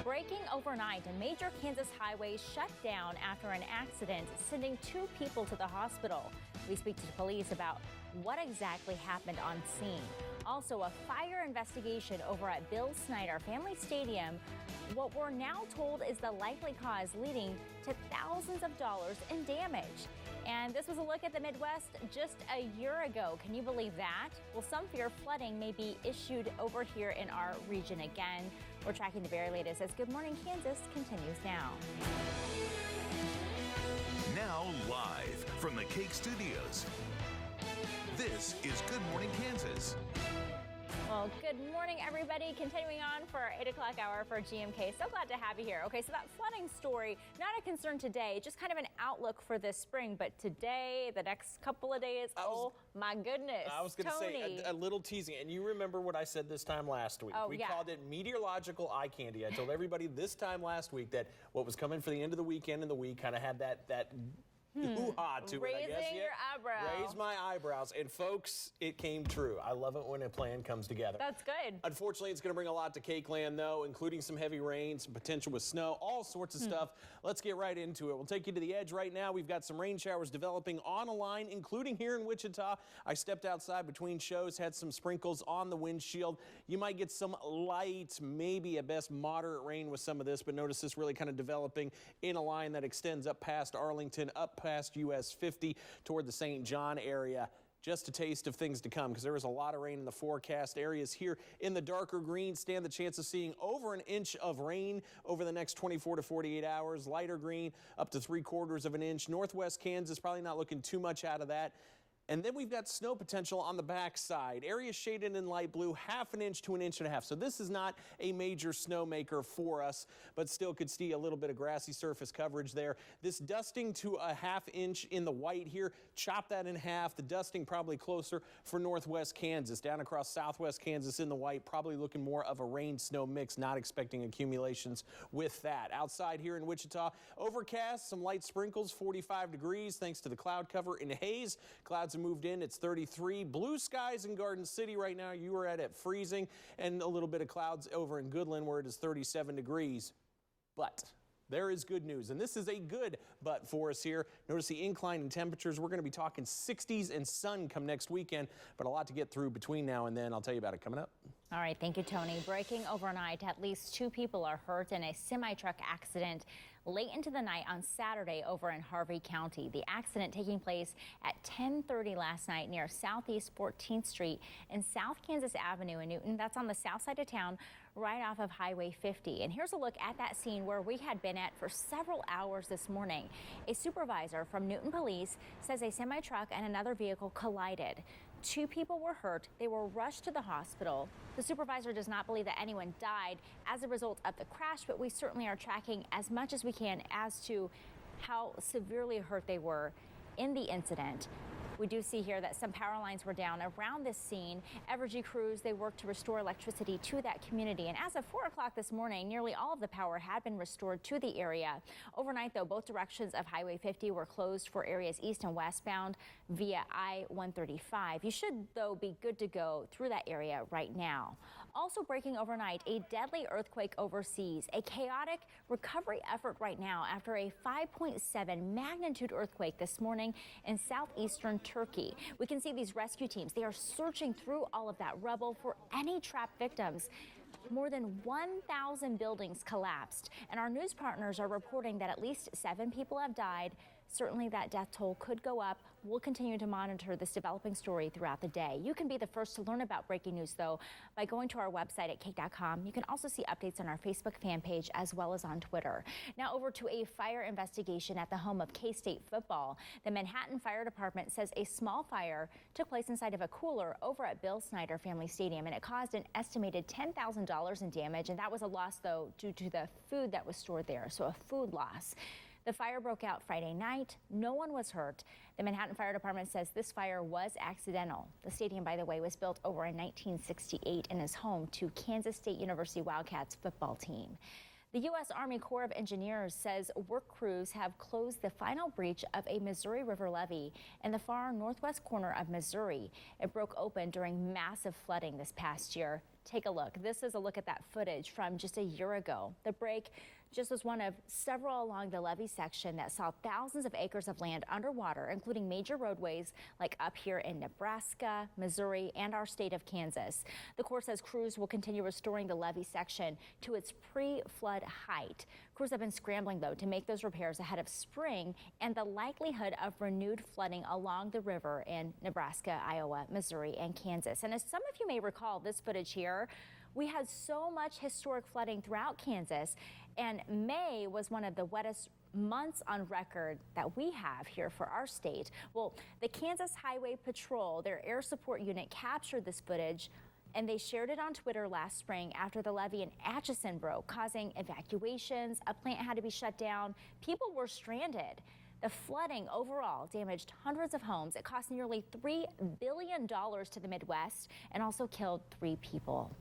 Breaking overnight, a major Kansas highway shut down after an accident, sending 2 people to the hospital. We speak to the police about what exactly happened on scene. Also, a fire investigation over at Bill Snyder Family Stadium. What we're now told is the likely cause leading to thousands of dollars in damage. And this was a look at the Midwest just a year ago. Can you believe that? Well, some fear flooding may be issued over here in our region again. We're tracking the very latest as Good Morning Kansas continues now. Now live from the KAKE studios, this is Good Morning Kansas. Well, good morning, everybody. Continuing on for our 8 o'clock hour for GMK. So glad to have you here. Okay, so that flooding story, not a concern today, just kind of an outlook for this spring. But today, the next couple of days, oh my goodness. I was going to say a little teasing. And you remember what I said this time last week. We called it meteorological eye candy. I told everybody this time last week that what was coming for the end of the weekend and the week kind of had that hoo-ha to it, I guess. Raising your eyebrows. Raise my eyebrows. And folks, it came true. I love it when a plan comes together. That's good. Unfortunately, it's going to bring a lot to KAKE land, though, including some heavy rain, some potential with snow, all sorts of stuff. Let's get right into it. We'll take you to the edge right now. We've got some rain showers developing on a line, including here in Wichita. I stepped outside between shows, had some sprinkles on the windshield. You might get some light, maybe at best moderate rain with some of this, but notice this really kind of developing in a line that extends up past Arlington, up past US 50 toward the St. John area. Just a taste of things to come because there is a lot of rain in the forecast. Areas here in the darker green stand the chance of seeing over an inch of rain over the next 24 to 48 hours. Lighter green up to 3/4 of an inch. Northwest Kansas probably not looking too much out of that. And then we've got snow potential on the backside. Areas shaded in light blue, 1/2 inch to 1.5 inches. So this is not a major snow maker for us, but still could see a little bit of grassy surface coverage there. This dusting to a 1/2 inch in the white here, chop that in half. The dusting probably closer for northwest Kansas. Down across southwest Kansas in the white, probably looking more of a rain-snow mix, not expecting accumulations with that. Outside here in Wichita, overcast, some light sprinkles, 45 degrees thanks to the cloud cover and haze. Clouds moved in. It's 33. Blue skies in Garden City right now. You are at freezing, and a little bit of clouds over in Goodland where it is 37 degrees. But there is good news, and this is a good but for us here. Notice the incline in temperatures. We're going to be talking 60s and sun come next weekend, but a lot to get through between now and then. I'll tell you about it coming up. All right, thank you, Tony. Breaking overnight, at least 2 people are hurt in a semi-truck accident late into the night on Saturday over in Harvey County. The accident taking place at 10:30 last night near Southeast 14th Street and South Kansas Avenue in Newton. That's on the south side of town, right off of Highway 50. And here's a look at that scene where we had been at for several hours this morning. A supervisor from Newton Police says a semi-truck and another vehicle collided. 2 people were hurt. They were rushed to the hospital. The supervisor does not believe that anyone died as a result of the crash, but we certainly are tracking as much as we can as to how severely hurt they were in the incident. We do see here that some power lines were down around this scene. Evergy crews, they worked to restore electricity to that community. And as of 4 o'clock this morning, nearly all of the power had been restored to the area. Overnight, though, both directions of Highway 50 were closed for areas east and westbound via I-135. You should, though, be good to go through that area right now. Also breaking overnight, a deadly earthquake overseas. A chaotic recovery effort right now after a 5.7 magnitude earthquake this morning in southeastern Turkey. We can see these rescue teams. They are searching through all of that rubble for any trapped victims. More than 1,000 buildings collapsed, and our news partners are reporting that at least 7 people have died. Certainly that death toll could go up. We'll continue to monitor this developing story throughout the day. You can be the first to learn about breaking news, though, by going to our website at KAKE.com. You can also see updates on our Facebook fan page as well as on Twitter. Now over to a fire investigation at the home of K-State football. The Manhattan Fire Department says a small fire took place inside of a cooler over at Bill Snyder Family Stadium, and it caused an estimated $10,000 in damage. And that was a loss, though, due to the food that was stored there. So a food loss. The fire broke out Friday night. No one was hurt. The Manhattan Fire Department says this fire was accidental. The stadium, by the way, was built over in 1968 and is home to Kansas State University Wildcats football team. The U.S. Army Corps of Engineers says work crews have closed the final breach of a Missouri River levee in the far northwest corner of Missouri. It broke open during massive flooding this past year. Take a look. This is a look at that footage from just a year ago. The break just was one of several along the levee section that saw thousands of acres of land underwater, including major roadways like up here in Nebraska, Missouri, and our state of Kansas. The Corps says crews will continue restoring the levee section to its pre-flood height. Crews have been scrambling, though, to make those repairs ahead of spring and the likelihood of renewed flooding along the river in Nebraska, Iowa, Missouri, and Kansas. And as some of you may recall, this footage here, we had so much historic flooding throughout Kansas, and May was one of the wettest months on record that we have here for our state. Well, the Kansas Highway Patrol, their air support unit, captured this footage, and they shared it on Twitter last spring after the levee in Atchison broke, causing evacuations. A plant had to be shut down. People were stranded. The flooding overall damaged hundreds of homes. It cost nearly $3 billion to the Midwest and also killed 3 people.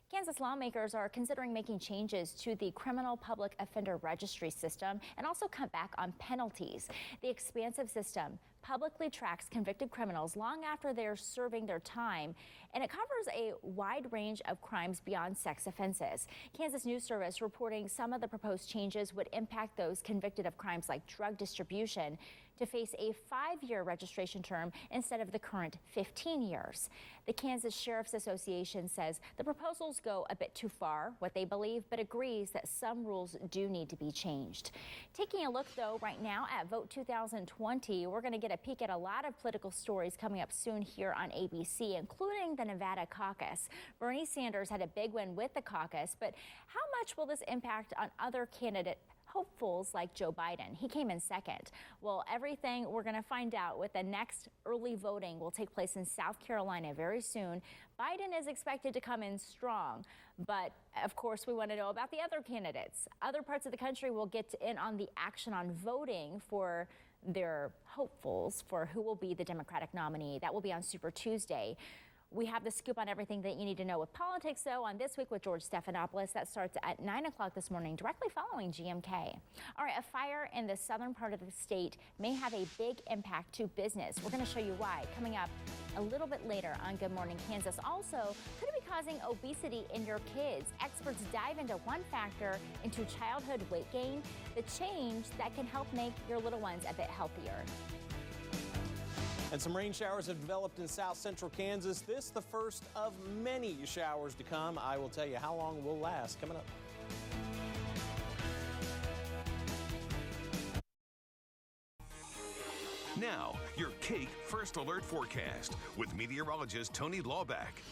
Kansas lawmakers are considering making changes to the criminal public offender registry system and also cut back on penalties. The expansive system publicly tracks convicted criminals long after they're serving their time, and it covers a wide range of crimes beyond sex offenses. Kansas News Service reporting some of the proposed changes would impact those convicted of crimes like drug distribution to face a 5-year registration term instead of the current 15 years. The Kansas Sheriff's Association says the proposals go a bit too far, what they believe, but agrees that some rules do need to be changed. Taking a look, though, right now at Vote 2020, we're going to get a peek at a lot of political stories coming up soon here on ABC, including the Nevada caucus. Bernie Sanders had a big win with the caucus, but how much will this impact on other candidate hopefuls like Joe Biden? He came in second. Well, everything we're going to find out with the next early voting will take place in South Carolina very soon. Biden is expected to come in strong, but of course we want to know about the other candidates. Other parts of the country will get in on the action on voting for their hopefuls for who will be the Democratic nominee. That will be on Super Tuesday. We have the scoop on everything that you need to know with politics, though, on This Week with George Stephanopoulos. That starts at 9 o'clock this morning, directly following GMK. All right, a fire in the southern part of the state may have a big impact to business. We're going to show you why coming up a little bit later on Good Morning Kansas. Also, could it be causing obesity in your kids? Experts dive into one factor into childhood weight gain, the change that can help make your little ones a bit healthier. And some rain showers have developed in south central Kansas. This the first of many showers to come. I will tell you how long will last coming up. Now, your KAKE First Alert Forecast with meteorologist Tony Lawback.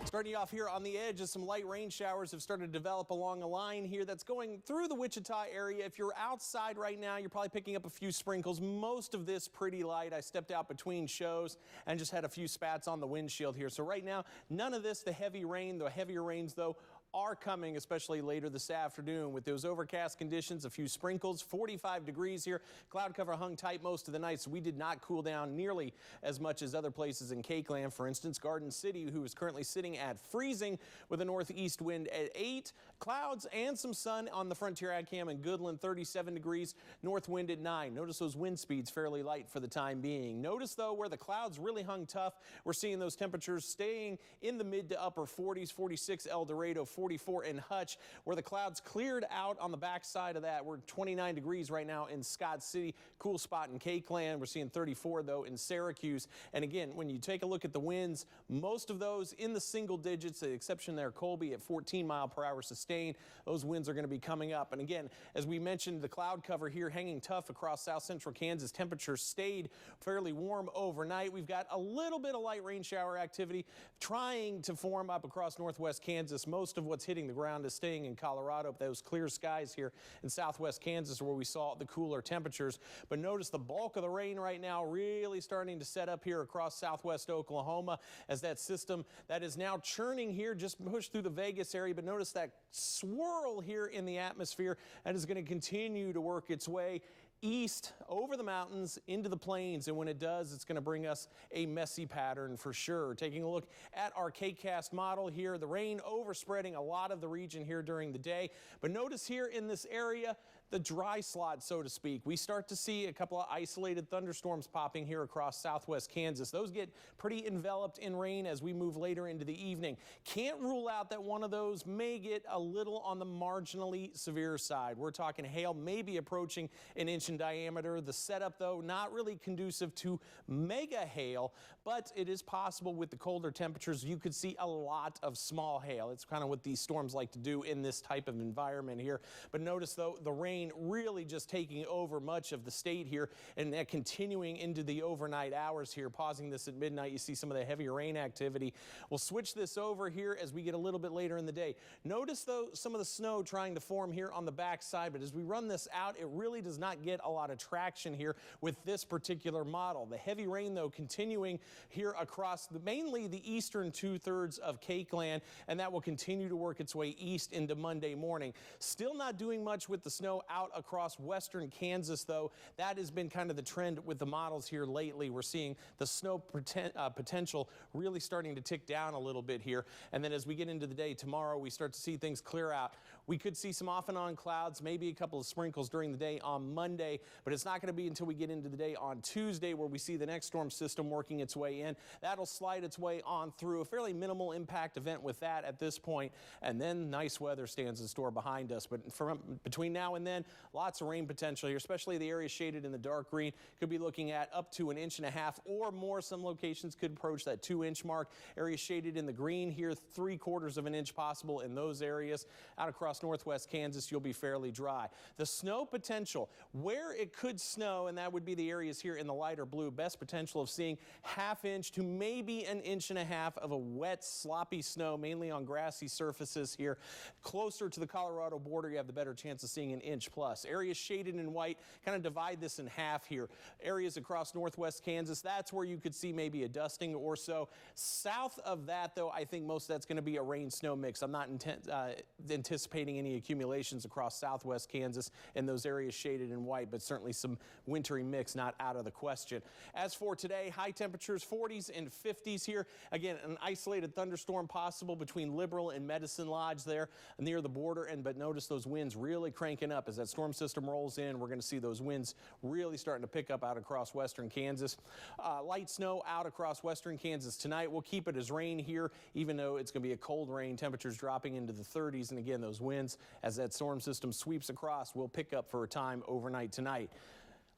Starting you off here on the edge, as some light rain showers have started to develop along a line here that's going through the Wichita area. If you're outside right now, you're probably picking up a few sprinkles. Most of this pretty light. I stepped out between shows and just had a few spats on the windshield here. So right now, none of this, the heavy rain. The heavier rains, though, are coming, especially later this afternoon with those overcast conditions, a few sprinkles, 45 degrees here. Cloud cover hung tight most of the night, so we did not cool down nearly as much as other places in KAKE land. For instance, Garden City, who is currently sitting at freezing with a northeast wind at 8. Clouds and some sun on the Frontier AgCam in Goodland, 37 degrees, north wind at 9. Notice those wind speeds fairly light for the time being. Notice, though, where the clouds really hung tough, we're seeing those temperatures staying in the mid to upper 40s, 46 El Dorado, 44 in Hutch. Where the clouds cleared out on the backside of that, we're 29 degrees right now in Scott City. Cool spot in KAKE land. We're seeing 34, though, in Syracuse. And again, when you take a look at the winds, most of those in the single digits, the exception there, Colby at 14 mile per hour sustained. Those winds are going to be coming up. And again, as we mentioned, the cloud cover here hanging tough across south central Kansas. Temperatures stayed fairly warm overnight. We've got a little bit of light rain shower activity trying to form up across northwest Kansas. Most of what's hitting the ground is staying in Colorado. Those clear skies here in southwest Kansas where we saw the cooler temperatures. But notice the bulk of the rain right now really starting to set up here across southwest Oklahoma as that system that is now churning here just pushed through the Vegas area. But notice that swirl here in the atmosphere that is going to continue to work its way east over the mountains into the plains, and when it does, it's going to bring us a messy pattern for sure. Taking a look at our KCast model here, the rain overspreading a lot of the region here during the day, but notice here in this area the dry slot, so to speak. We start to see a couple of isolated thunderstorms popping here across southwest Kansas. Those get pretty enveloped in rain as we move later into the evening. Can't rule out that one of those may get a little on the marginally severe side. We're talking hail maybe approaching an inch in diameter. The setup, though, not really conducive to mega hail, but it is possible with the colder temperatures you could see a lot of small hail. It's kind of what these storms like to do in this type of environment here. But notice, though, the rain really just taking over much of the state here and that continuing into the overnight hours here, pausing this at midnight. You see some of the heavier rain activity. We'll switch this over here as we get a little bit later in the day. Notice, though, some of the snow trying to form here on the backside, but as we run this out, it really does not get a lot of traction here with this particular model. The heavy rain, though, continuing here across mainly the eastern 2/3 of KAKE land, and that will continue to work its way east into Monday morning. Still not doing much with the snow out across western Kansas, though. That has been kind of the trend with the models here lately. We're seeing the snow potential really starting to tick down a little bit here. And then as we get into the day tomorrow, we start to see things clear out. We could see some off and on clouds, maybe a couple of sprinkles during the day on Monday, but it's not going to be until we get into the day on Tuesday where we see the next storm system working its way in. That'll slide its way on through. A fairly minimal impact event with that at this point, and then nice weather stands in store behind us. But between now and then, lots of rain potential here, especially the area shaded in the dark green. Could be looking at up to 1.5 inches or more. Some locations could approach that 2-inch mark. Areas shaded in the green here, 3/4 of an inch possible in those areas. Out across northwest Kansas, you'll be fairly dry. The snow potential, where it could snow, and that would be the areas here in the lighter blue, best potential of seeing 1/2 inch to maybe 1.5 inches of a wet, sloppy snow, mainly on grassy surfaces here. Closer to the Colorado border, you have the better chance of seeing 1 inch plus. Areas shaded in white, kind of divide this in half here. Areas across northwest Kansas, that's where you could see maybe a dusting or so. South of that, though, I think most of that's going to be a rain-snow mix. I'm not anticipating any accumulations across southwest Kansas in those areas shaded in white, but certainly some wintry mix not out of the question. As for today, high temperatures 40s and 50s here. Again, an isolated thunderstorm possible between Liberal and Medicine Lodge there near the border, but notice those winds really cranking up as that storm system rolls in. We're going to see those winds really starting to pick up out across western Kansas. Light snow out across western Kansas tonight. We'll keep it as rain here, even though it's going to be a cold rain. Temperatures dropping into the 30s, and again, those winds as that storm system sweeps across will pick up for a time overnight tonight.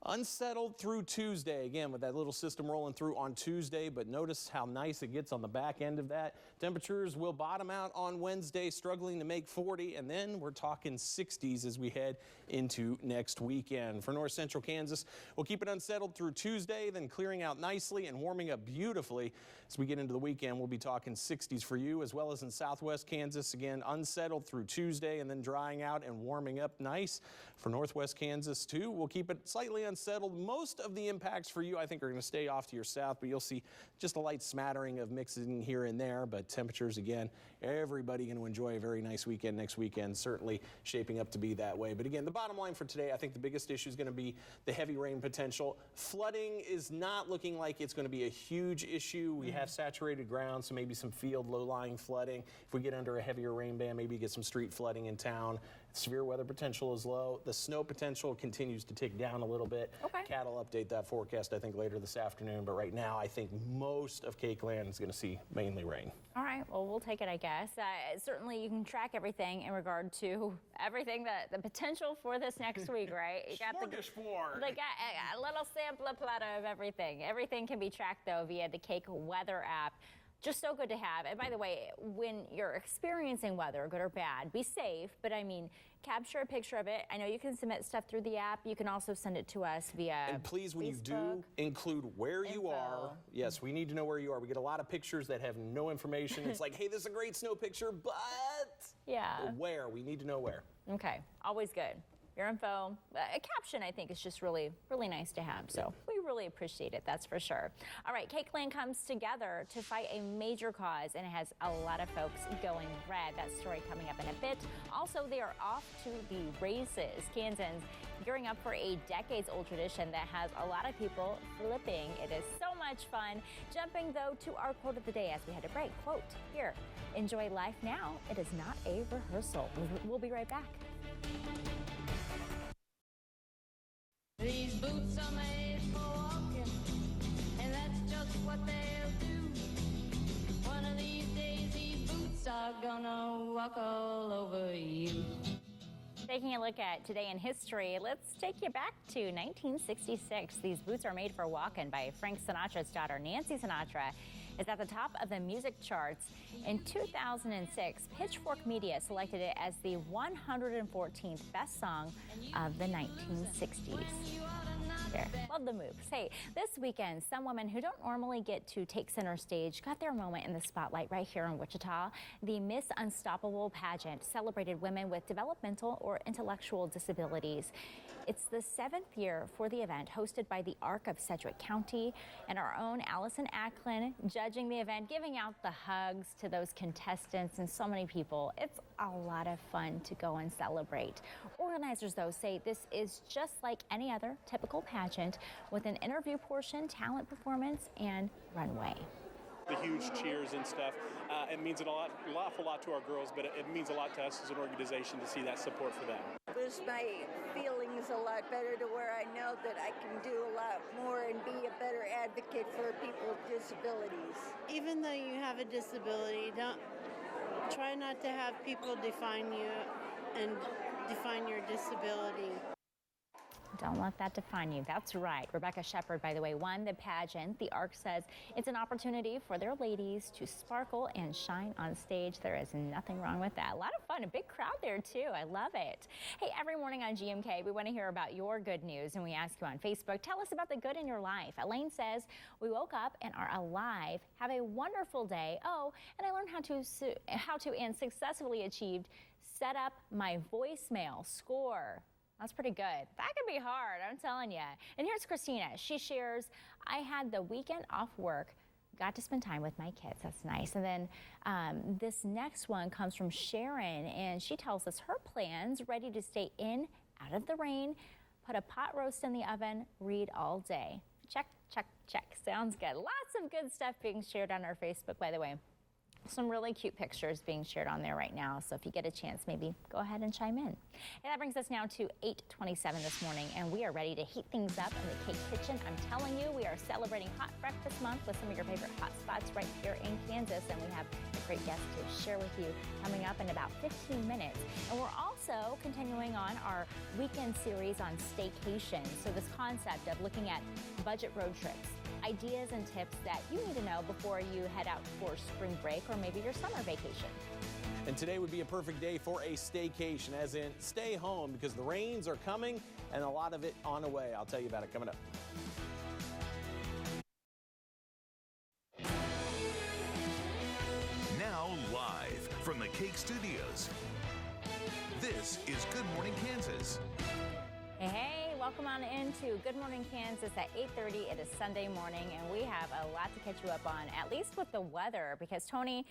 Unsettled through Tuesday, again, with that little system rolling through on Tuesday, but notice how nice it gets on the back end of that. Temperatures will bottom out on Wednesday, struggling to make 40, and then we're talking 60s as we head into next weekend. For north central Kansas, we'll keep it unsettled through Tuesday, then clearing out nicely and warming up beautifully. As we get into the weekend, we'll be talking 60s for you, as well as in southwest Kansas. Again, unsettled through Tuesday and then drying out and warming up nice. For northwest Kansas, too, we'll keep it slightly unsettled. Most of the impacts for you, I think, are going to stay off to your south, but you'll see just a light smattering of mixing here and there. But temperatures, again, everybody going to enjoy a very nice weekend next weekend, certainly shaping up to be that way. But again, the bottom line for today, I think the biggest issue is going to be the heavy rain potential. Flooding is not looking like it's going to be a huge issue. We have saturated ground, so maybe some field low-lying flooding. If we get under a heavier rain band, maybe get some street flooding in town. Severe weather potential is low. The snow potential continues to tick down a little bit. Okay. Cat will update that forecast, I think, later this afternoon. But right now, I think most of KAKE land is going to see mainly rain. All right, well, we'll take it, I guess. Certainly, you can track everything in regard to everything, the potential for this next week, right? You got Smorgasbord. a little sampler platter of everything. Everything can be tracked, though, via the KAKE weather app. Just so good to have. And by the way, when you're experiencing weather, good or bad, be safe. But I mean, capture a picture of it. I know you can submit stuff through the app. You can also send it to us via And please, when Facebook. you do, include where you are. Yes, we need to know where you are. We get a lot of pictures that have no information. It's like, hey, this is a great snow picture, but where? We need to know where. Okay, always good. Your info, a caption, I think, is just really, really nice to have. So we really appreciate it, that's for sure. All right, KAKE land comes together to fight a major cause, and it has a lot of folks going red. That story coming up in a bit. Also, they are off to the races. Kansans gearing up for a decades-old tradition that has a lot of people flipping. It is so much fun. Jumping, though, to our quote of the day as we head to break. Quote, here, enjoy life now. It is not a rehearsal. We'll be right back. boots are made for walking, and that's just what they'll do. One of these days, these boots are gonna walk all over you. Taking a look at today in history, let's take you back to 1966. These boots are made for walking by Frank Sinatra's daughter, Nancy Sinatra, is at the top of the music charts. In 2006, Pitchfork Media selected it as the 114th best song of the 1960s. There. Love the moves. Hey, this weekend, some women who don't normally get to take center stage got their moment in the spotlight right here in Wichita. The Miss Unstoppable pageant celebrated women with developmental or intellectual disabilities. It's the 7th year for the event, hosted by the ARC of Sedgwick County, and our own Allison Acklin judging the event, giving out the hugs to those contestants and so many people. It's a lot of fun to go and celebrate. Organizers, though, say this is just like any other typical pageant with an interview portion, talent performance, and runway. The huge cheers and stuff. It means an awful lot to our girls, but it means a lot to us as an organization to see that support for them. Boosts my feelings a lot better to where I know that I can do a lot more and be a better advocate for people with disabilities. Even though you have a disability, try not to have people define you and define your disability. Don't let that define you. That's right. Rebecca Shepard, by the way, won the pageant. The ARC says it's an opportunity for their ladies to sparkle and shine on stage. There is nothing wrong with that. A lot of fun, a big crowd there too. I love it. Hey, every morning on GMK, we want to hear about your good news, and we ask you on Facebook, tell us about the good in your life. Elaine says, we woke up and are alive. Have a wonderful day. Oh, and I learned how to and successfully achieved set up my voicemail score. That's pretty good. That can be hard, I'm telling you. And here's Christina. She shares, I had the weekend off work, got to spend time with my kids. That's nice. And then this next one comes from Sharon, and she tells us her plans, ready to stay in, out of the rain, put a pot roast in the oven, read all day. Check, check, check. Sounds good. Lots of good stuff being shared on our Facebook, by the way. Some really cute pictures being shared on there right now, so if you get a chance, maybe go ahead and chime in. And that brings us now to 8:27 this morning, and we are ready to heat things up in the KAKE kitchen. I'm telling you, we are celebrating Hot Breakfast Month with some of your favorite hot spots right here in Kansas, and we have a great guest to share with you coming up in about 15 minutes. And we're also continuing on our weekend series on Staycation, so this concept of looking at budget road trips, ideas and tips that you need to know before you head out for spring break or maybe your summer vacation. And today would be a perfect day for a staycation, as in stay home, because the rains are coming and a lot of it on the way. I'll tell you about it coming up. Now live from the KAKE studios, this is Good Morning Kansas. Hey, welcome on into Good Morning Kansas at 8:30. It is Sunday morning, and we have a lot to catch you up on, at least with the weather, because Tony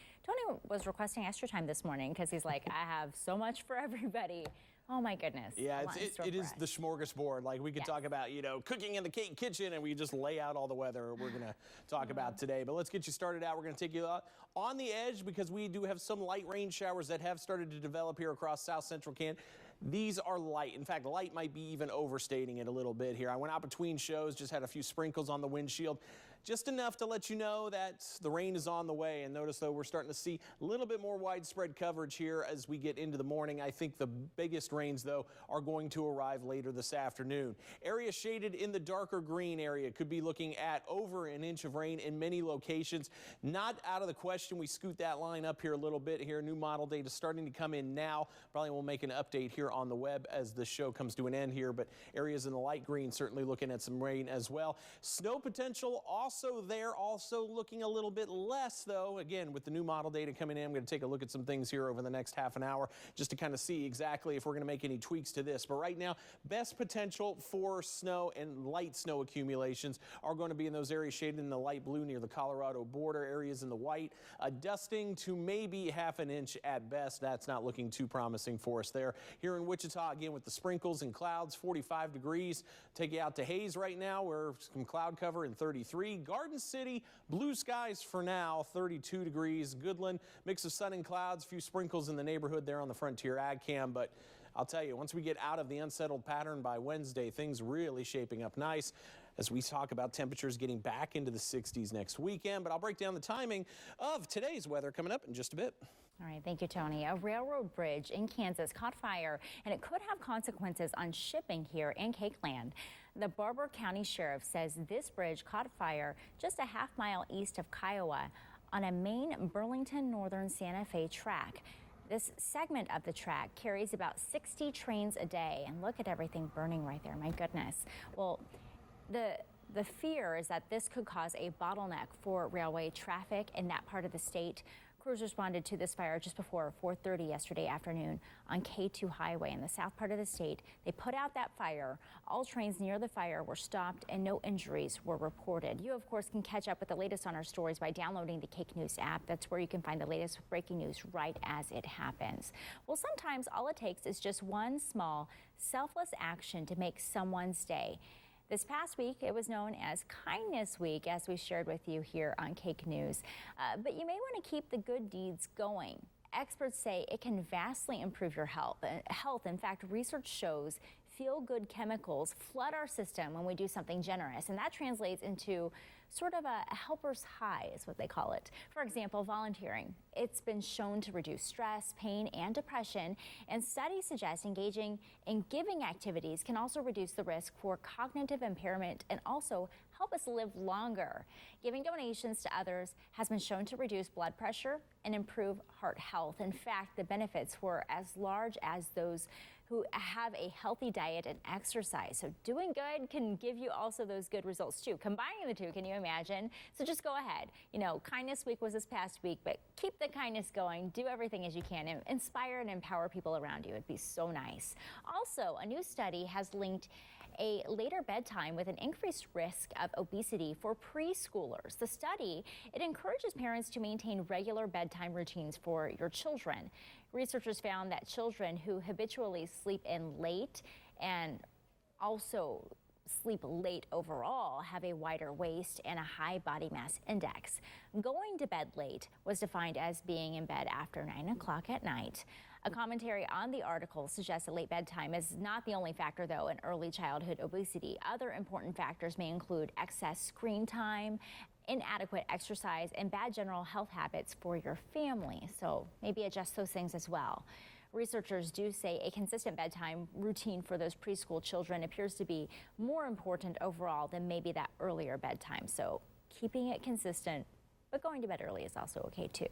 was requesting extra time this morning because he's like, I have so much for everybody. Oh my goodness. Yeah, it is the smorgasbord. Like we could talk about, cooking in the KAKE kitchen, and we just lay out all the weather we're going to talk about today. But let's get you started out. We're going to take you on the edge because we do have some light rain showers that have started to develop here across south central Kansas. These are light. In fact, light might be even overstating it a little bit here. I went out between shows, just had a few sprinkles on the windshield. Just enough to let you know that the rain is on the way. And notice, though, we're starting to see a little bit more widespread coverage here as we get into the morning. I think the biggest rains, though, are going to arrive later this afternoon. Area shaded in the darker green area could be looking at over an inch of rain in many locations. Not out of the question. We scoot that line up here a little bit here. New model data starting to come in now. Probably we'll make an update here on the web as the show comes to an end here, but areas in the light green certainly looking at some rain as well. Snow potential also there, also looking a little bit less, though. Again, with the new model data coming in, I'm going to take a look at some things here over the next half an hour just to kind of see exactly if we're going to make any tweaks to this. But right now, best potential for snow and light snow accumulations are going to be in those areas shaded in the light blue near the Colorado border, areas in the white, dusting to maybe half an inch at best. That's not looking too promising for us there. Here in Wichita, again, with the sprinkles and clouds, 45 degrees. Take you out to Hayes right now, where some cloud cover in 33. Garden City, blue skies for now, 32 degrees. Goodland, mix of sun and clouds, a few sprinkles in the neighborhood there on the Frontier Ag Cam. But I'll tell you, once we get out of the unsettled pattern by Wednesday, things really shaping up nice as we talk about temperatures getting back into the 60s next weekend. But I'll break down the timing of today's weather coming up in just a bit. All right, thank you, Tony. A railroad bridge in Kansas caught fire, and it could have consequences on shipping here in KAKE land. The Barber County Sheriff says this bridge caught fire just a half-mile east of Kiowa on a main Burlington Northern Santa Fe track. This segment of the track carries about 60 trains a day, and look at everything burning right there. My goodness. Well, the fear is that this could cause a bottleneck for railway traffic in that part of the state. Crews responded to this fire just before 4:30 yesterday afternoon on K2 highway in the south part of the state. They put out that fire. All trains near the fire were stopped and no injuries were reported. You, of course, can catch up with the latest on our stories by downloading the KAKE News app. That's where you can find the latest breaking news right as it happens. Well, sometimes all it takes is just one small, selfless action to make someone's day. This past week, it was known as Kindness Week, as we shared with you here on KAKE News. But you may want to keep the good deeds going. Experts say it can vastly improve your health. In fact, research shows feel-good chemicals flood our system when we do something generous, and that translates into sort of a helper's high is what they call it. For example, volunteering. It's been shown to reduce stress, pain, and depression, and studies suggest engaging in giving activities can also reduce the risk for cognitive impairment and also help us live longer. Giving donations to others has been shown to reduce blood pressure and improve heart health. In fact, the benefits were as large as those who have a healthy diet and exercise. So doing good can give you also those good results too. Combining the two, can you imagine? So just go ahead. You know, Kindness Week was this past week, but keep the kindness going. Do everything as you can and inspire and empower people around you. It'd be so nice. Also, a new study has linked a later bedtime with an increased risk of obesity for preschoolers. The study, it encourages parents to maintain regular bedtime routines for your children. Researchers found that children who habitually sleep in late and also sleep late overall have a wider waist and a high body mass index. Going to bed late was defined as being in bed after 9 o'clock at night. A commentary on the article suggests that late bedtime is not the only factor, though, in early childhood obesity. Other important factors may include excess screen time, inadequate exercise, and bad general health habits for your family. So maybe adjust those things as well. Researchers do say a consistent bedtime routine for those preschool children appears to be more important overall than maybe that earlier bedtime. So keeping it consistent, but going to bed early is also okay too.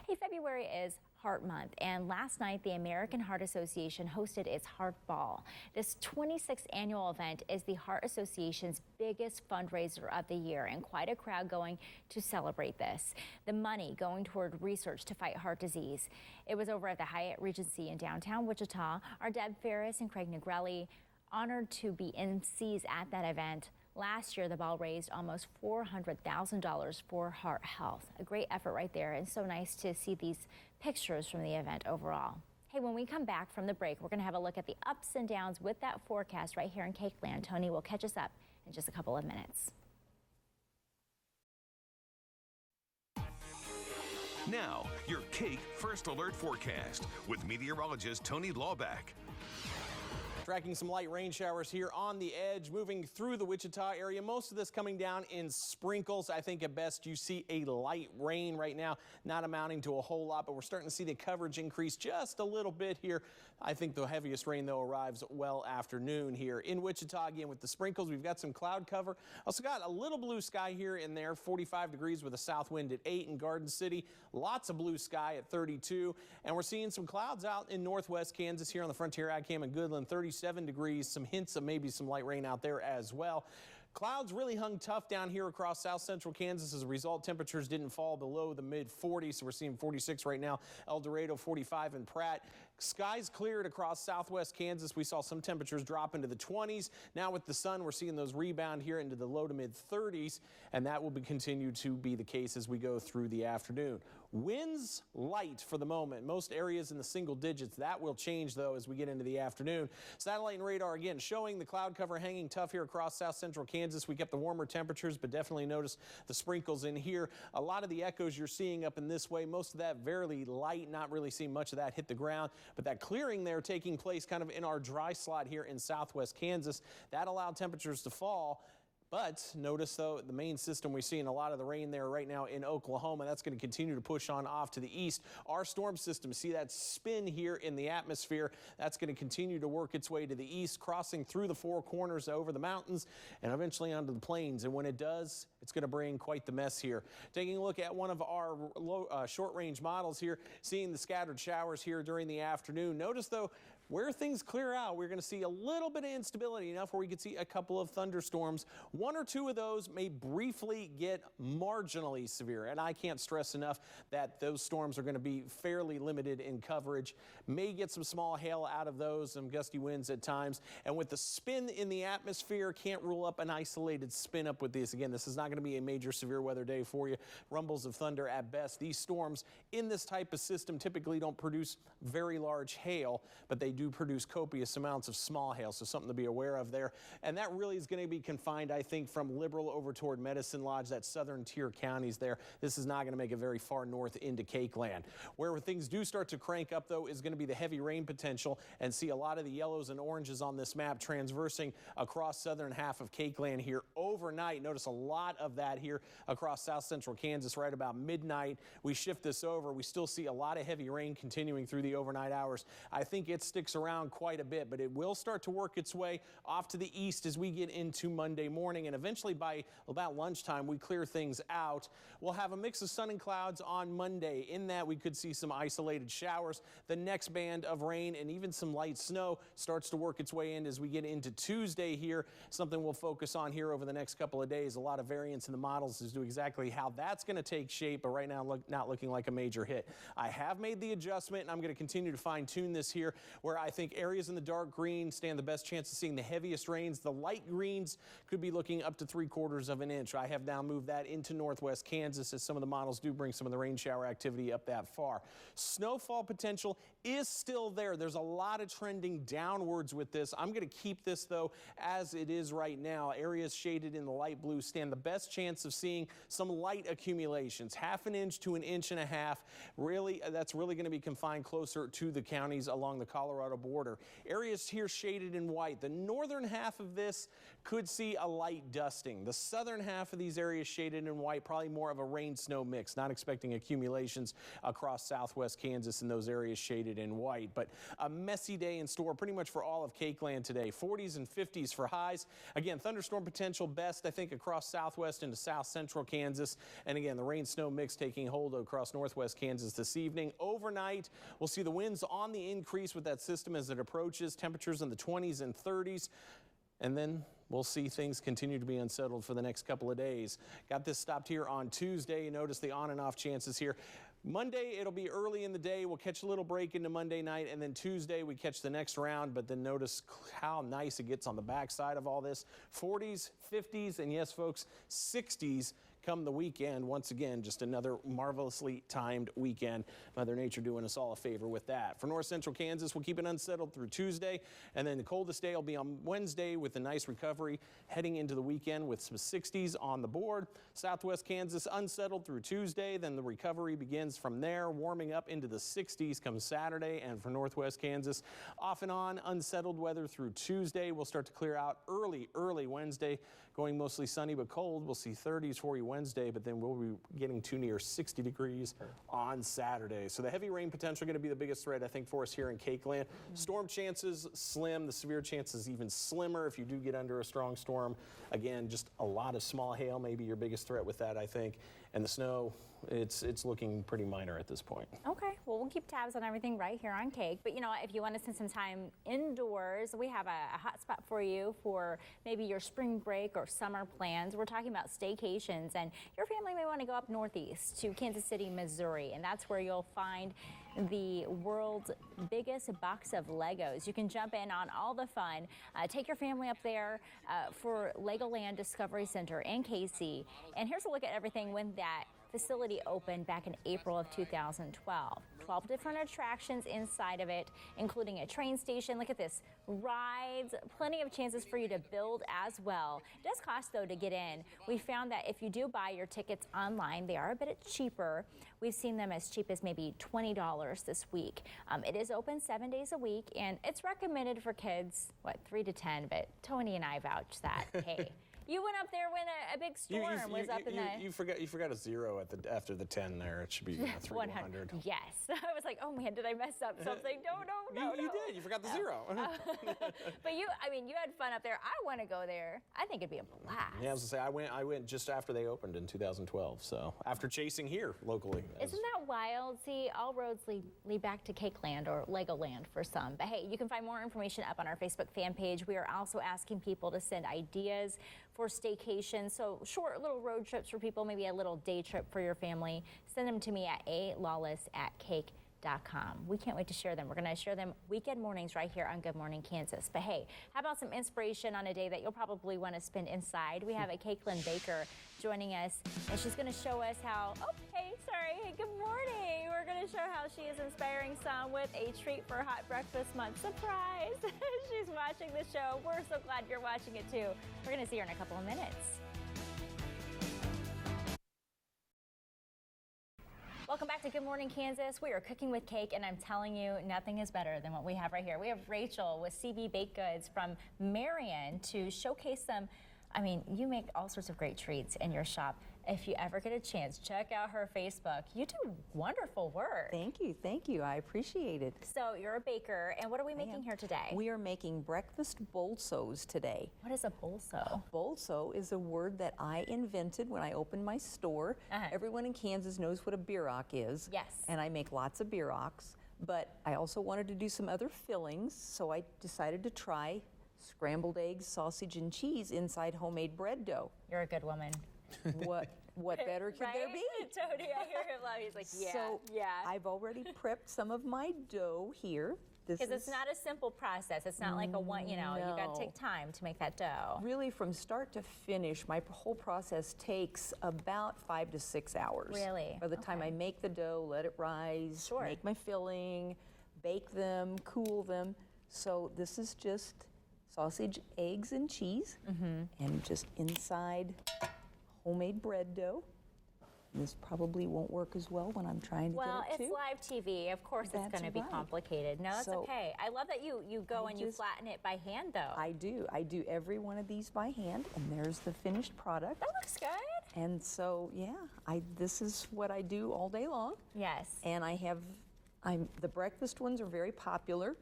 Hey, February is Heart Month, and last night the American Heart Association hosted its Heart Ball. This 26th annual event is the Heart Association's biggest fundraiser of the year, and quite a crowd going to celebrate this. The money going toward research to fight heart disease. It was over at the Hyatt Regency in downtown Wichita. Our Deb Ferris and Craig Negrelli honored to be MCs at that event. Last year, the ball raised almost $400,000 for heart health. A great effort right there, and so nice to see these pictures from the event overall. Hey, when we come back from the break, we're going to have a look at the ups and downs with that forecast right here in KAKE land. Tony will catch us up in just a couple of minutes. Now, your KAKE First Alert forecast with meteorologist Tony Lawback. Tracking some light rain showers here on the edge, moving through the Wichita area. Most of this coming down in sprinkles. I think at best you see a light rain right now, not amounting to a whole lot, but we're starting to see the coverage increase just a little bit here. I think the heaviest rain, though, arrives well after noon here in Wichita. Again, with the sprinkles, we've got some cloud cover. Also got a little blue sky here and there, 45 degrees with a south wind at 8 in Garden City. Lots of blue sky at 32. And we're seeing some clouds out in northwest Kansas here on the Frontier Ag Cam and Goodland, 37 degrees. Some hints of maybe some light rain out there as well. Clouds really hung tough down here across south central Kansas. As a result, temperatures didn't fall below the mid 40s. So we're seeing 46 right now, El Dorado 45 in Pratt. Skies cleared across southwest Kansas. We saw some temperatures drop into the 20s. Now with the sun, we're seeing those rebound here into the low to mid 30s, and that will continue to be the case as we go through the afternoon. Winds light for the moment. Most areas in the single digits. That will change, though, as we get into the afternoon. Satellite and radar, again, showing the cloud cover hanging tough here across south central Kansas. We get the warmer temperatures, but definitely notice the sprinkles in here. A lot of the echoes you're seeing up in this way, most of that very light, not really seeing much of that hit the ground, but that clearing there taking place kind of in our dry slot here in southwest Kansas. That allowed temperatures to fall. But notice, though, the main system, we're seeing a lot of the rain there right now in Oklahoma. That's going to continue to push on off to the east. Our storm system, see that spin here in the atmosphere, that's going to continue to work its way to the east, crossing through the four corners over the mountains and eventually onto the plains. And when it does, it's going to bring quite the mess here. Taking a look at one of our short-range models here, seeing the scattered showers here during the afternoon. Notice, though, where things clear out, we're going to see a little bit of instability, enough where we could see a couple of thunderstorms. One or two of those may briefly get marginally severe, and I can't stress enough that those storms are going to be fairly limited in coverage. May get some small hail out of those, some gusty winds at times, and with the spin in the atmosphere, can't rule up an isolated spin up with this. Again, this is not going to be a major severe weather day for you. Rumbles of thunder at best. These storms in this type of system typically don't produce very large hail, but they do produce copious amounts of small hail, so something to be aware of there. And that really is going to be confined, I think, from Liberal over toward Medicine Lodge, that southern tier counties there. This is not going to make it very far north into KAKE land. Where things do start to crank up, though, is going to be the heavy rain potential, and see a lot of the yellows and oranges on this map transversing across southern half of KAKE land here overnight. Notice a lot of that here across south central Kansas right about midnight. We shift this over. We still see a lot of heavy rain continuing through the overnight hours. I think it sticks around quite a bit, but it will start to work its way off to the east as we get into Monday morning, and eventually by about lunchtime we clear things out. We'll have a mix of sun and clouds on Monday. In that, we could see some isolated showers. The next band of rain and even some light snow starts to work its way in as we get into Tuesday here. Something we'll focus on here over the next couple of days. A lot of variance in the models as to exactly how that's going to take shape, but right now not looking like a major hit. I have made the adjustment, and I'm going to continue to fine-tune this here, where I think areas in the dark green stand the best chance of seeing the heaviest rains. The light greens could be looking up to 3/4 of an inch. I have now moved that into northwest Kansas, as some of the models do bring some of the rain shower activity up that far. Snowfall potential is still there. There's a lot of trending downwards with this. I'm going to keep this, though, as it is right now. Areas shaded in the light blue stand the best chance of seeing some light accumulations, 1/2 inch to 1.5 inches. Really, that's really going to be confined closer to the counties along the Colorado border. Areas here shaded in white. The northern half of this could see a light dusting. The southern half of these areas shaded in white, probably more of a rain-snow mix. Not expecting accumulations across southwest Kansas in those areas shaded in white. But a messy day in store pretty much for all of KAKE land today. 40s and 50s for highs. Again, thunderstorm potential best, I think, across southwest into south central Kansas. And again, the rain-snow mix taking hold across northwest Kansas this evening. Overnight, we'll see the winds on the increase with that system as it approaches. Temperatures in the 20s and 30s. And then we'll see things continue to be unsettled for the next couple of days. Got this stopped here on Tuesday. Notice the on and off chances here. Monday, it'll be early in the day. We'll catch a little break into Monday night, and then Tuesday we catch the next round, but then notice how nice it gets on the backside of all this. 40s, 50s, and yes, folks, 60s come the weekend. Once again, just another marvelously timed weekend. Mother Nature doing us all a favor with that. For north central Kansas, we'll keep it unsettled through Tuesday, and then the coldest day will be on Wednesday with a nice recovery heading into the weekend with some 60s on the board. Southwest Kansas unsettled through Tuesday, then the recovery begins from there, warming up into the 60s come Saturday. And for northwest Kansas, off and on unsettled weather through Tuesday. We'll start to clear out early Wednesday, going mostly sunny but cold. We'll see 30s for you Wednesday, but then we'll be getting too near 60 degrees on Saturday. So the heavy rain potential going to be the biggest threat, I think, for us here in KAKE land. Storm chances slim, the severe chances even slimmer if you do get under a strong storm. Again, just a lot of small hail, maybe your biggest threat with that, I think. And the snow, it's looking pretty minor at this point. Okay, well, we'll keep tabs on everything right here on KAKE. But you know, if you want to spend some time indoors, we have a hot spot for you for maybe your spring break or summer plans. We're talking about staycations, and your family may want to go up northeast to Kansas City, Missouri, and that's where you'll find the world's biggest box of Legos. You can jump in on all the fun. Take your family up there for Legoland Discovery Center in KC. And here's a look at everything when that facility opened back in April of 2012. 12 different attractions inside of it, including a train station. Look at this, rides, plenty of chances for you to build as well. It does cost, though, to get in. We found that if you do buy your tickets online, they are a bit cheaper. We've seen them as cheap as maybe $20 this week. It is open 7 days a week, and it's recommended for kids, 3 to 10, but Tony and I vouch that, hey. You went up there when a big storm was up in the... You forgot a zero after the 10 there. It should be 3 to 100. Yes. I was like, oh man, did I mess up something? No. You did. You forgot the zero. But you had fun up there. I want to go there. I think it'd be a blast. Yeah, I was going to say, I went just after they opened in 2012. So after chasing here locally. Isn't that wild? See, all roads lead back to Cake Land or Legoland for some. But hey, you can find more information up on our Facebook fan page. We are also asking people to send ideas for staycation, so short little road trips for people, maybe a little day trip for your family. Send them to me at alawless@kake.com. We can't wait to share them. We're going to share them weekend mornings right here on Good Morning Kansas. But hey, how about some inspiration on a day that you'll probably want to spend inside? We have a Cakeland baker joining us, and she's going to show us how, hey, good morning. We're going to show how she is inspiring some with a treat for Hot Breakfast Month. Surprise! She's watching the show. We're so glad you're watching it too. We're going to see her in a couple of minutes. Welcome back to Good Morning Kansas. We are cooking with Cake, and I'm telling you, nothing is better than what we have right here. We have Rachel with CB Baked Goods from Marion to showcase them. I mean, you make all sorts of great treats in your shop. If you ever get a chance, check out her Facebook. You do wonderful work. Thank you. I appreciate it. So you're a baker, and what are we making here today? We are making breakfast bolsos today. What is a bolso? Bolso is a word that I invented when I opened my store. Everyone in Kansas knows what a bierock is. Yes. And I make lots of bierocks, but I also wanted to do some other fillings, so I decided to try scrambled eggs, sausage, and cheese inside homemade bread dough. You're a good woman. What better could there be? Tony, I hear him loud. He's like, yeah, so I've already prepped some of my dough here. Because it's not a simple process. It's not like a one, you got to take time to make that dough. Really, from start to finish, my whole process takes about 5 to 6 hours. Really? By the time I make the dough, let it rise, Sure. make my filling, bake them, cool them. So this is just sausage, eggs, and cheese, and just inside homemade bread dough. This probably won't work as well when I'm trying to get it Well, it's live TV. Of course it's going to be complicated. No, that's okay. I love that you go and you flatten it by hand, though. I do every one of these by hand, and there's the finished product. That looks good. And so, this is what I do all day long. Yes. And the breakfast ones are very popular.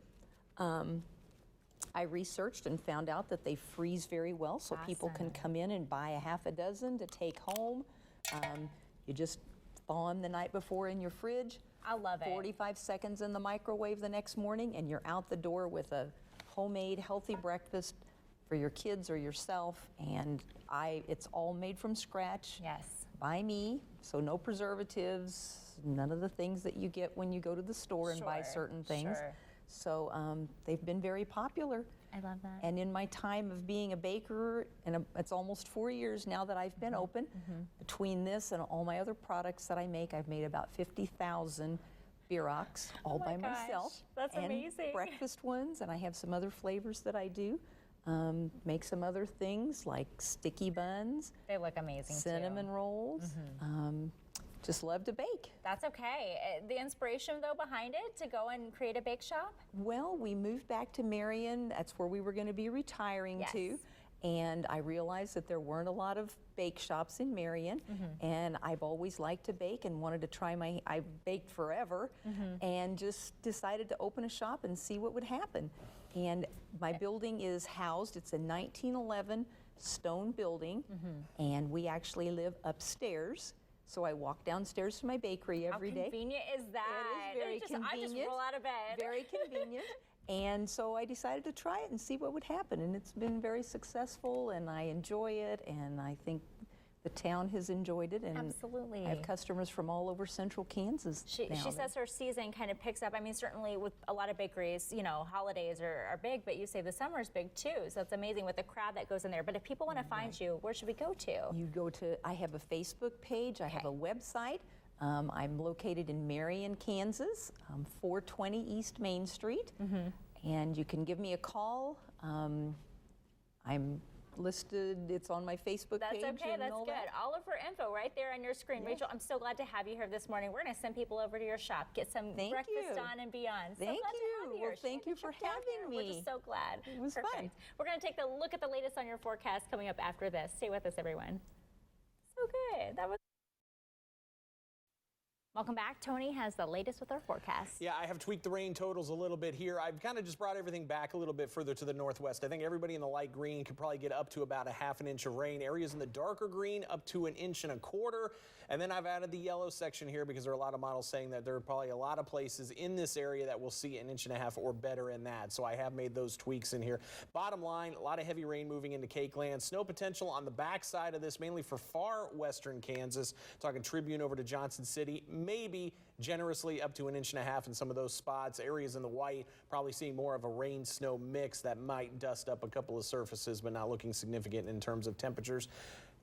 I researched and found out that they freeze very well, so people can come in and buy a half a dozen to take home. You just thaw them the night before in your fridge. I love it. 45 seconds in the microwave the next morning, and you're out the door with a homemade, healthy breakfast for your kids or yourself. And it's all made from scratch. Yes. By me, so no preservatives, none of the things that you get when you go to the store and buy certain things. Sure. So they've been very popular. I love that. And in my time of being a baker, and it's almost 4 years now that I've been open, between this and all my other products that I make, I've made about 50,000 bierocks all by myself. That's amazing. Breakfast ones, and I have some other flavors that I do. Make some other things like sticky buns. They look amazing cinnamon rolls. Just love to bake. That's okay. The inspiration, though, behind it to go and create a bake shop? Well, we moved back to Marion. That's where we were going to be retiring to. And I realized that there weren't a lot of bake shops in Marion. And I've always liked to bake and wanted to try I've baked forever and just decided to open a shop and see what would happen. And my building is housed, it's a 1911 stone building, and we actually live upstairs. So I walk downstairs to my bakery every day. How convenient is that? It is very convenient. I just roll out of bed. Very convenient. And so I decided to try it and see what would happen. And it's been very successful, and I enjoy it. And I think the town has enjoyed it, and Absolutely. I have customers from all over central Kansas. She now says her season kind of picks up. I mean, certainly with a lot of bakeries, you know, holidays are big, but you say the summer is big too. So it's amazing with the crowd that goes in there. But if people want to find you, where should we go to? You go to, I have a Facebook page, I have a website. I'm located in Marion, Kansas, 420 East Main Street. And you can give me a call. I'm listed, it's on my Facebook page. That's okay, that's all good. All of her info right there on your screen. Yes. Rachel, I'm so glad to have you here this morning. We're going to send people over to your shop, get some breakfast on and beyond. So Thank glad to have you. you. Well, thank you for having me. We're just so glad. It was fun. We're going to take a look at the latest on your forecast coming up after this. Stay with us, everyone. So good. That was. Welcome back. Tony has the latest with our forecast. Yeah, I have tweaked the rain totals a little bit here. I've kind of just brought everything back a little bit further to the northwest. I think everybody in the light green could probably get up to about a ½ an inch of rain. Areas in the darker green up to 1.25 inches. And then I've added the yellow section here because there are a lot of models saying that there are probably a lot of places in this area that will see 1.5 inches or better in that. So I have made those tweaks in here. Bottom line, a lot of heavy rain moving into KAKE land. Snow potential on the backside of this, mainly for far western Kansas. Talking Tribune over to Johnson City. Maybe generously up to 1.5 inches in some of those spots. Areas in the white, probably seeing more of a rain-snow mix that might dust up a couple of surfaces, but not looking significant in terms of temperatures.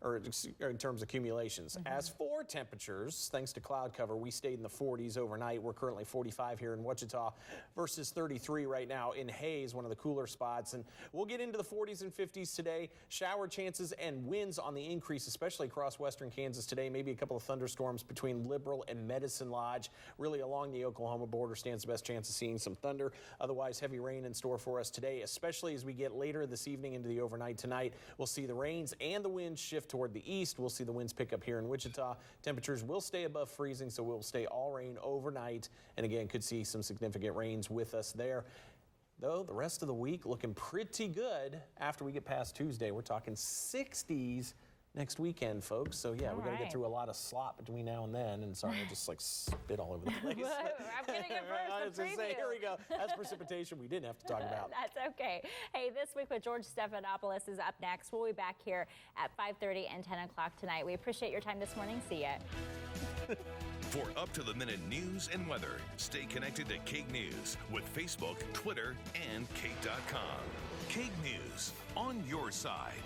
Or in terms of accumulations. As for temperatures, thanks to cloud cover, we stayed in the 40s overnight. We're currently 45 here in Wichita versus 33 right now in Hayes, one of the cooler spots. And we'll get into the 40s and 50s today. Shower chances and winds on the increase, especially across western Kansas today. Maybe a couple of thunderstorms between Liberal and Medicine Lodge. Really along the Oklahoma border stands the best chance of seeing some thunder. Otherwise, heavy rain in store for us today, especially as we get later this evening into the overnight tonight. We'll see the rains and the winds shift toward the east. We'll see the winds pick up here in Wichita. Temperatures will stay above freezing, so we'll stay all rain overnight. And again, could see some significant rains with us there. Though the rest of the week looking pretty good after we get past Tuesday. We're talking 60s next weekend, folks. So yeah, we're going to get through a lot of slop between now and then. And sorry, I just like spit all over the place. I'm going to get first the preview. Here we go. That's precipitation we didn't have to talk about. That's okay. Hey, This Week with George Stephanopoulos is up next. We'll be back here at 5:30 and 10 o'clock tonight. We appreciate your time this morning. See ya. For up-to-the-minute news and weather, stay connected to KAKE News with Facebook, Twitter, and KAKE.com. KAKE News, on your side.